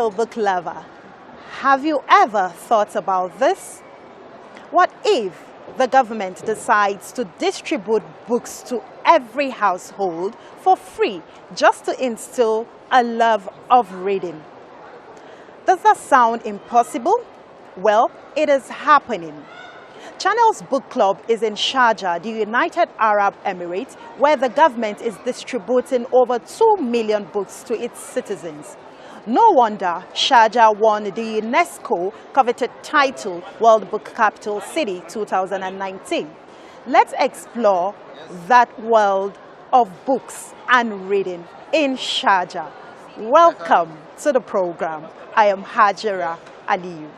fellow book lover, have you ever thought about this? What if the government decides to distribute books to every household for free just to instill a love of reading? Does that sound impossible? Well, it is happening. Channel's book club is in Sharjah, the United Arab Emirates, where the government is distributing over 2 million books to its citizens. No wonder Sharjah won the UNESCO coveted title World Book Capital City 2019. Let's explore that world of books and reading in Sharjah. Welcome to the program. I am Hajira Aliyu.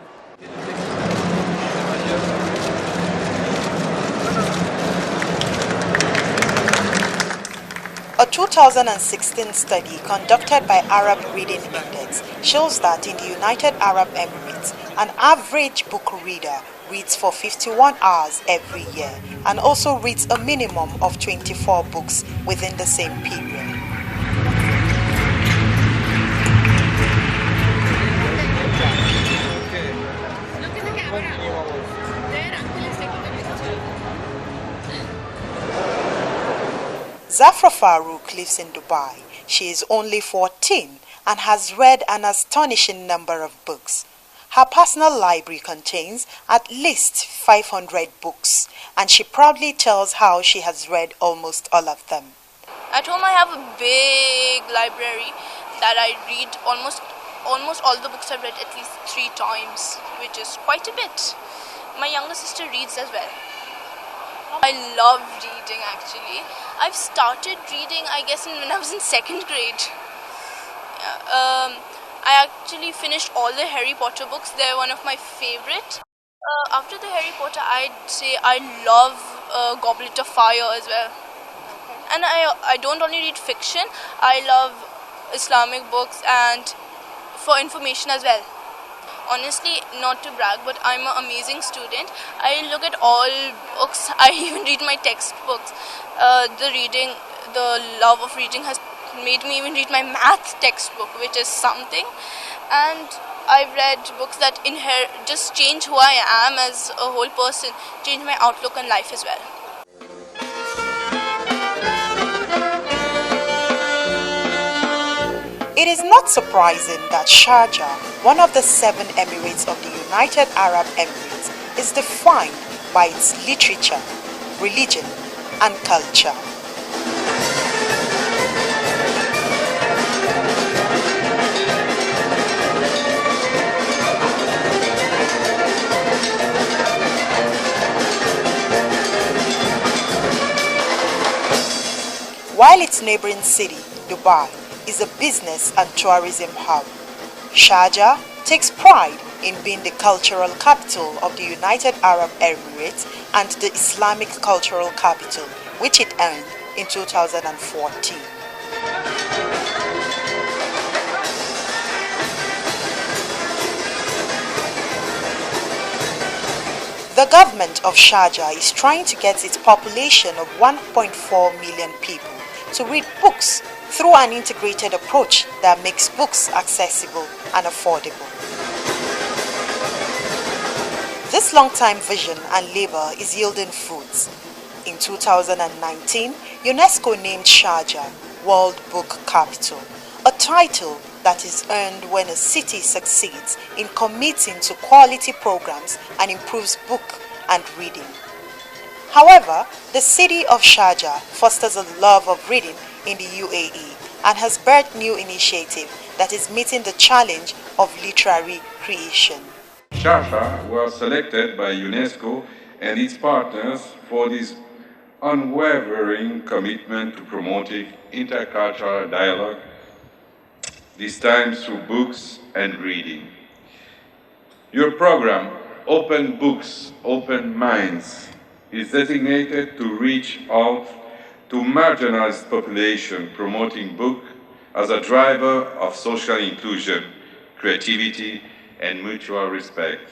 A 2016 study conducted by Arab Reading Index shows that in the United Arab Emirates, an average book reader reads for 51 hours every year and also reads a minimum of 24 books within the same period. Zafra Farouk lives in Dubai. She is only 14 and has read an astonishing number of books. Her personal library contains at least 500 books, and she proudly tells how she has read almost all of them. At home I have a big library that I read almost all the books I've read at least 3 times, which is quite a bit. My younger sister reads as well. I love reading actually. I've started reading I guess when I was in 2nd grade. I actually finished all the Harry Potter books. They're one of my favorite. After the Harry Potter, I'd say I love Goblet of Fire as well. And I don't only read fiction, I love Islamic books and for information as well. Honestly, not to brag, but I'm an amazing student. I look at all books. I even read my textbooks. The love of reading has made me even read my math textbook, which is something. And I've read books that just change who I am as a whole person, change my outlook on life as well. It is not surprising that Sharjah, one of the 7 emirates of the United Arab Emirates, is defined by its literature, religion, and culture. While its neighboring city, Dubai, is a business and tourism hub, Sharjah takes pride in being the cultural capital of the United Arab Emirates and the Islamic cultural capital, which it earned in 2014. The government of Sharjah is trying to get its population of 1.4 million people to read books through an integrated approach that makes books accessible and affordable. This long-time vision and labor is yielding fruits. In 2019, UNESCO named Sharjah World Book Capital, a title that is earned when a city succeeds in committing to quality programs and improves book and reading. However, the city of Sharjah fosters a love of reading in the UAE and has birthed new initiative that is meeting the challenge of literary creation. Sharjah was selected by UNESCO and its partners for this unwavering commitment to promoting intercultural dialogue, this time through books and reading. Your program, Open Books, Open Minds, is designated to reach out to marginalized population, promoting book as a driver of social inclusion, creativity, and mutual respect.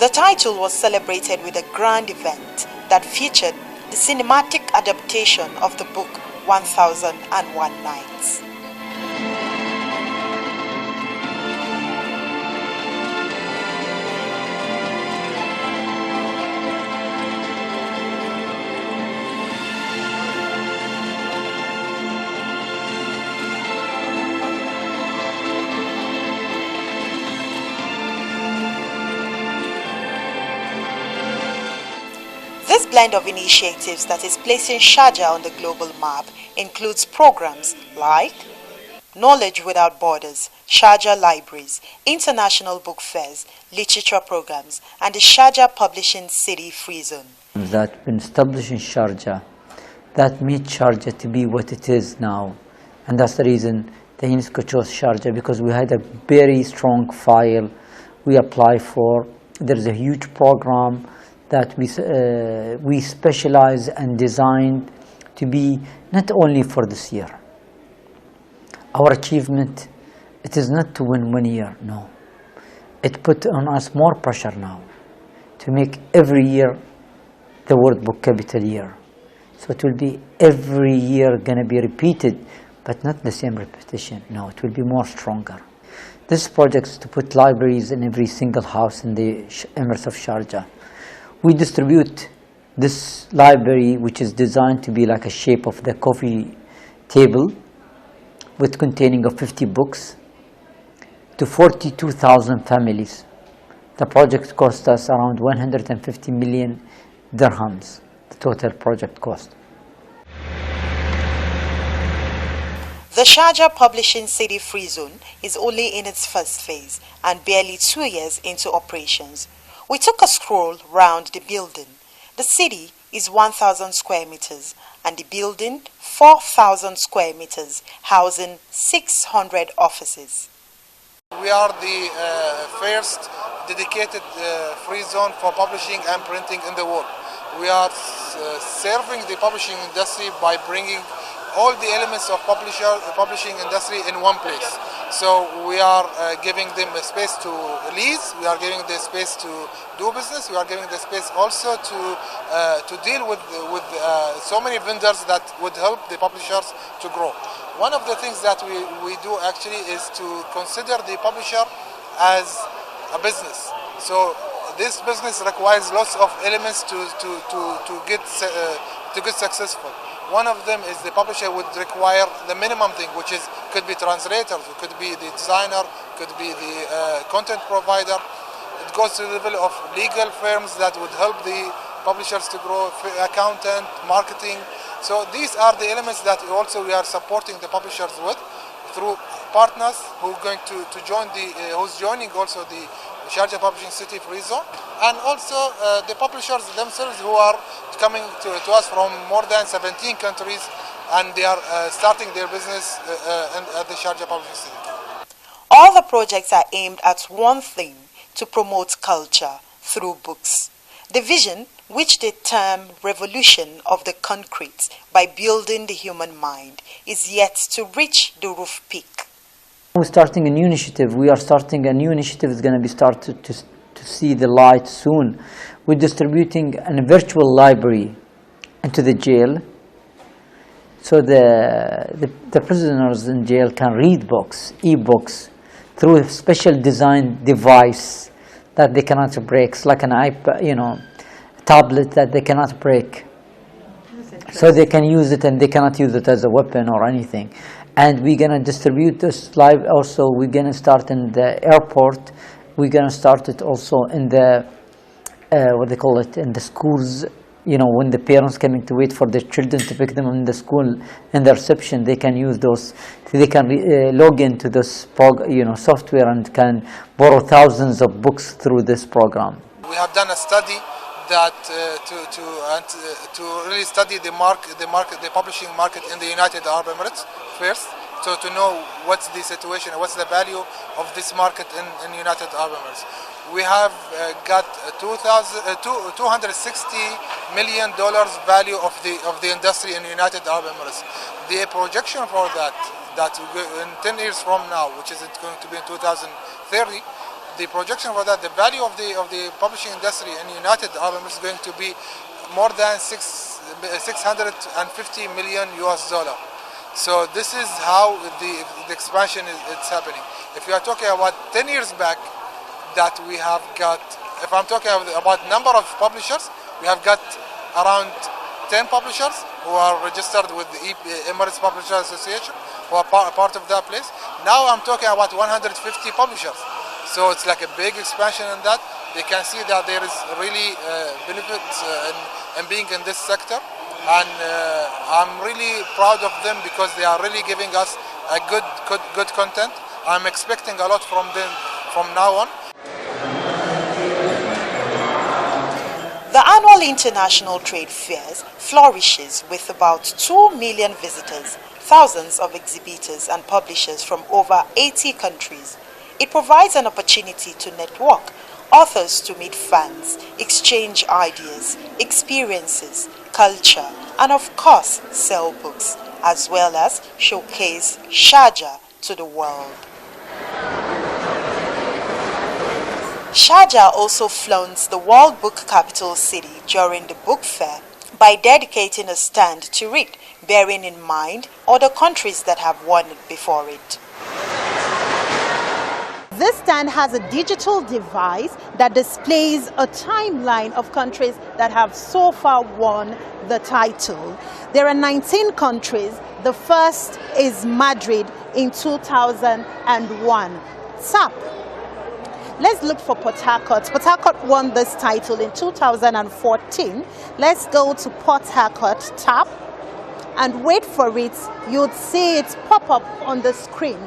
The title was celebrated with a grand event that featured the cinematic adaptation of the book 1001 Nights. This blend of initiatives that is placing Sharjah on the global map includes programs like Knowledge Without Borders, Sharjah Libraries, international book fairs, literature programs, and the Sharjah Publishing City Free Zone. That been established in Sharjah, that made Sharjah to be what it is now. And that's the reason the UNESCO chose Sharjah, because we had a very strong file we applied for. There's a huge program that we specialize and designed to be not only for this year. Our achievement, it is not to win 1 year, no. It put on us more pressure now to make every year the World Book Capital Year. So it will be every year going to be repeated, but not the same repetition. No, it will be more stronger. This project is to put libraries in every single house in the Emirates of Sharjah. We distribute this library, which is designed to be like a shape of the coffee table, with containing of 50 books, to 42,000 families. The project cost us around 150 million dirhams, the total project cost. The Sharjah Publishing City Free Zone is only in its first phase and barely 2 years into operations. We took a stroll round the building. The city is 1,000 square meters and the building 4,000 square meters, housing 600 offices. We are the first dedicated free zone for publishing and printing in the world. We are serving the publishing industry by bringing all the elements of publishing industry in one place. So we are giving them a space to lease, we are giving the space to do business, we are giving the space also to deal with so many vendors that would help the publishers to grow. One of the things that we do actually is to consider the publisher as a business. So this business requires lots of elements to get successful. One of them is the publisher would require the minimum thing, which could be translators, it could be the designer, could be the content provider. It goes to the level of legal firms that would help the publishers to grow, accountant, marketing. So these are the elements that also we are supporting the publishers with through partners who are going to join who's joining also the Sharjah Publishing City Free Zone, and also the publishers themselves who are coming to us from more than 17 countries, and they are starting their business at the Sharjah Publishing City. All the projects are aimed at one thing: to promote culture through books. The vision, which they term revolution of the concrete by building the human mind, is yet to reach the roof peak. We're starting a new initiative. We are starting a new initiative that's going to be started to see the light soon. We're distributing a virtual library into the jail, so the prisoners in jail can read books, e-books, through a special designed device that they cannot break. It's like an iPad, tablet that they cannot break. So they can use it, and they cannot use it as a weapon or anything. And we're going to distribute this live also. We're going to start in the airport. We're going to start it also in the, in the schools. When the parents coming to wait for their children to pick them in the school, in the reception, they can use those. They can log into this software and can borrow thousands of books through this program. We have done a study that to really study the publishing market in the United Arab Emirates first, so to know what's the situation, what's the value of this market in United Arab Emirates. We have got $260 million value of the industry in United Arab Emirates. The projection for that in 10 years from now, which is going to be in 2030. The projection for that, the value of the publishing industry in United Arab Emirates is going to be more than 650 million US dollar. So this is how the expansion is happening. If you are talking about 10 years back, that we have got, if I'm talking about number of publishers, we have got around 10 publishers who are registered with the Emirates Publishers Association, who are part of that place. Now I'm talking about 150 publishers. So it's like a big expansion in that. They can see that there is really benefits in being in this sector. And I'm really proud of them because they are really giving us a good content. I'm expecting a lot from them from now on. The annual international trade fairs flourishes with about 2 million visitors, thousands of exhibitors and publishers from over 80 countries. It provides an opportunity to network, authors to meet fans, exchange ideas, experiences, culture, and of course sell books, as well as showcase Sharjah to the world. Sharjah also flaunts the World Book Capital City during the book fair by dedicating a stand to read, bearing in mind other countries that have won it before it. This stand has a digital device that displays a timeline of countries that have so far won the title. There are 19 countries. The first is Madrid in 2001. SAP. Let's look for Port Harcourt. Port Harcourt won this title in 2014. Let's go to Port Harcourt, tap, and wait for it. You'd see it pop up on the screen.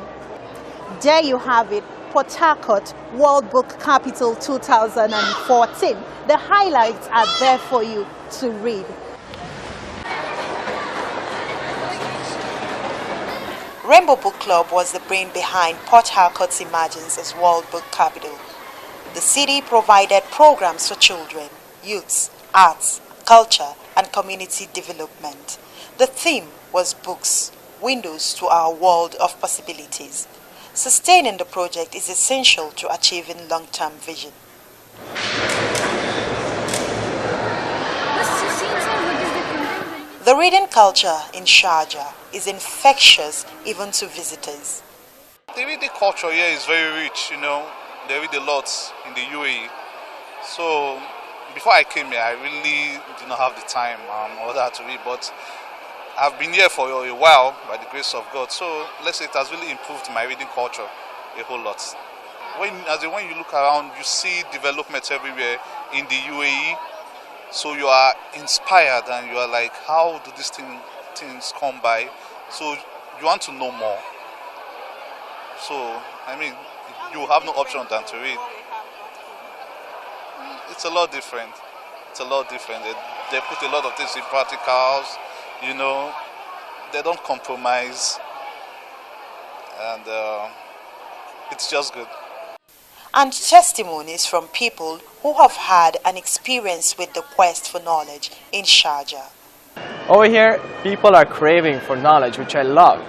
There you have it, Port Harcourt World Book Capital 2014. The highlights are there for you to read. Rainbow Book Club was the brain behind Port Harcourt's emergence as World Book Capital. The city provided programs for children, youths, arts, culture, and community development. The theme was books, windows to our world of possibilities. Sustaining the project is essential to achieving long-term vision. The reading culture in Sharjah is infectious even to visitors. The reading culture here is very rich, they read a lot in the UAE. So before I came here, I really did not have the time or that to read, but I've been here for a while by the grace of God. So let's say it has really improved my reading culture a whole lot. When you look around, you see developments everywhere in the UAE. So you are inspired and you are like, how do these things come by? So you want to know more. So, you have no option than to read. It's a lot different. They put a lot of things in practicals, they don't compromise. And it's just good. And testimonies from people who have had an experience with the quest for knowledge in Sharjah. Over here, people are craving for knowledge, which I love.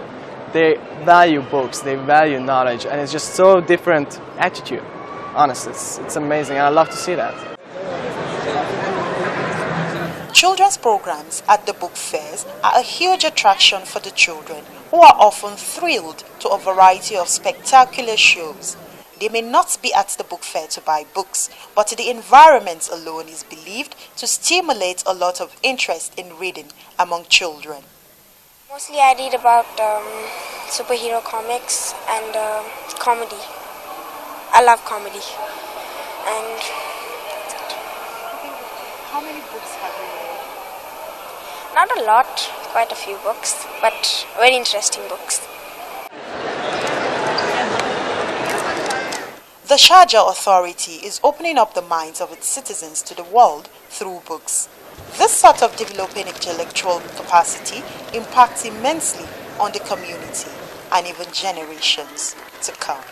They value books, they value knowledge, and it's just so different attitude. Honestly, it's amazing, and I love to see that. Children's programs at the book fairs are a huge attraction for the children, who are often thrilled to a variety of spectacular shows. They may not be at the book fair to buy books, but the environment alone is believed to stimulate a lot of interest in reading among children. Mostly I read about superhero comics and comedy. I love comedy. And How many books have you read? not a lot, quite a few books, but very interesting books. The Sharjah Authority is opening up the minds of its citizens to the world through books. This sort of developing intellectual capacity impacts immensely on the community and even generations to come.